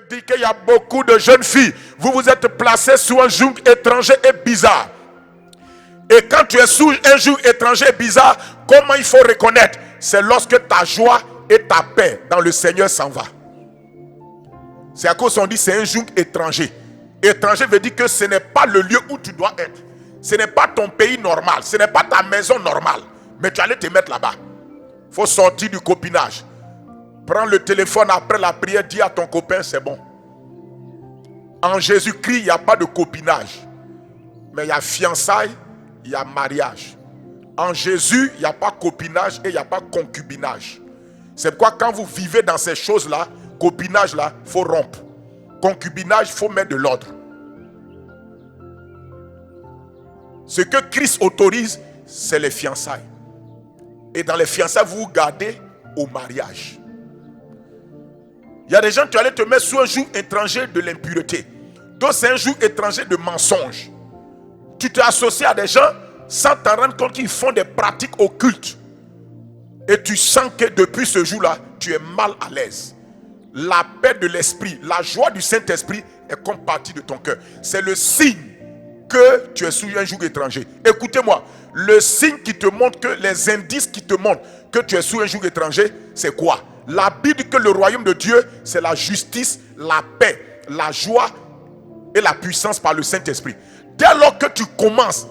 dire qu'il y a beaucoup de jeunes filles. Vous vous êtes placés sous un joug étranger et bizarre. Et quand tu es sous un joug étranger et bizarre, comment il faut reconnaître? C'est lorsque ta joie et ta paix dans le Seigneur s'en va. C'est à cause qu'on dit c'est un joug étranger. Étranger veut dire que ce n'est pas le lieu où tu dois être. Ce n'est pas ton pays normal. Ce n'est pas ta maison normale. Mais tu allais te mettre là-bas. Il faut sortir du copinage. Prends le téléphone après la prière. Dis à ton copain c'est bon. En Jésus-Christ, il n'y a pas de copinage. Mais il y a fiançailles, il y a mariage. En Jésus, il n'y a pas copinage et il n'y a pas concubinage. C'est pourquoi quand vous vivez dans ces choses-là, copinage-là, il faut rompre. Concubinage, il faut mettre de l'ordre. Ce que Christ autorise, c'est les fiançailles. Et dans les fiançailles, vous vous gardez au mariage. Il y a des gens, tu allais te mettre sous un joug étranger de l'impureté. D'autres, c'est un joug étranger de mensonge. Tu t'es associé à des gens sans t'en rendre compte qu'ils font des pratiques occultes. Et tu sens que depuis ce jour-là, tu es mal à l'aise. La paix de l'esprit, la joie du Saint-Esprit est comme partie de ton cœur. C'est le signe que tu es sous un joug étranger. Écoutez-moi, le signe qui te montre que, les indices qui te montrent que tu es sous un joug étranger, c'est quoi? La Bible dit que le royaume de Dieu, c'est la justice, la paix, la joie et la puissance par le Saint-Esprit. Dès lors que tu commences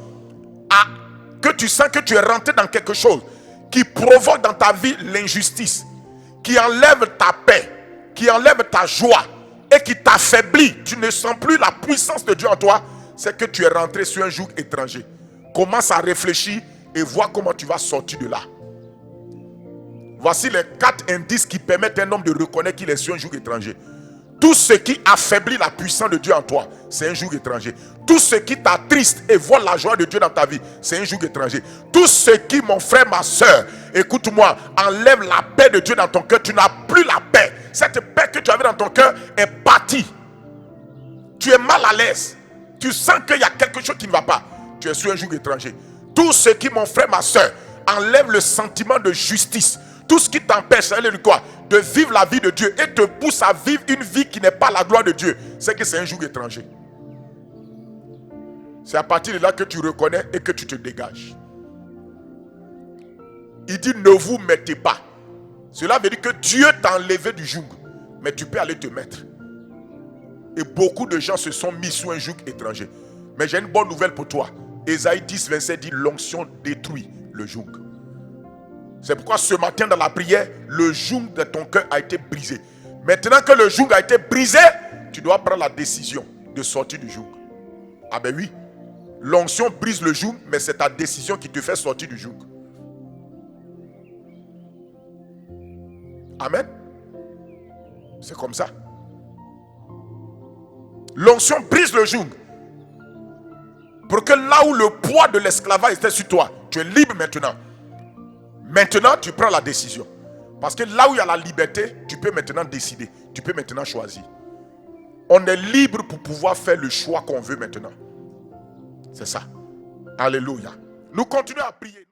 que tu sens que tu es rentré dans quelque chose qui provoque dans ta vie l'injustice, qui enlève ta paix, qui enlève ta joie et qui t'affaiblit, tu ne sens plus la puissance de Dieu en toi, c'est que tu es rentré sur un joug étranger. Commence à réfléchir et vois comment tu vas sortir de là. Voici les 4 indices qui permettent à un homme de reconnaître qu'il est sur un joug étranger. Tout ce qui affaiblit la puissance de Dieu en toi, c'est un joug étranger. Tout ce qui t'attriste et voit la joie de Dieu dans ta vie, c'est un joug étranger. Tout ce qui, mon frère, ma soeur, écoute-moi, enlève la paix de Dieu dans ton cœur, tu n'as plus la paix. Cette paix que tu avais dans ton cœur est partie. Tu es mal à l'aise. Tu sens qu'il y a quelque chose qui ne va pas. Tu es sur un joug étranger. Tout ce qui, mon frère, ma soeur, enlève le sentiment de justice. Tout ce qui t'empêche de vivre la vie de Dieu et te pousse à vivre une vie qui n'est pas la gloire de Dieu, c'est que c'est un joug étranger. C'est à partir de là que tu reconnais et que tu te dégages. Il dit ne vous mettez pas. Cela veut dire que Dieu t'a enlevé du joug, mais tu peux aller te mettre. Et beaucoup de gens se sont mis sous un joug étranger. Mais j'ai une bonne nouvelle pour toi. Ésaïe 10, 27 dit l'onction détruit le joug. C'est pourquoi ce matin dans la prière, le joug de ton cœur a été brisé. Maintenant que le joug a été brisé, tu dois prendre la décision de sortir du joug. Ah ben oui, l'onction brise le joug, mais c'est ta décision qui te fait sortir du joug. Amen. C'est comme ça. L'onction brise le joug. Pour que là où le poids de l'esclavage était sur toi, tu es libre maintenant. Maintenant, tu prends la décision. Parce que là où il y a la liberté, tu peux maintenant décider. Tu peux maintenant choisir. On est libre pour pouvoir faire le choix qu'on veut maintenant. C'est ça. Alléluia. Nous continuons à prier.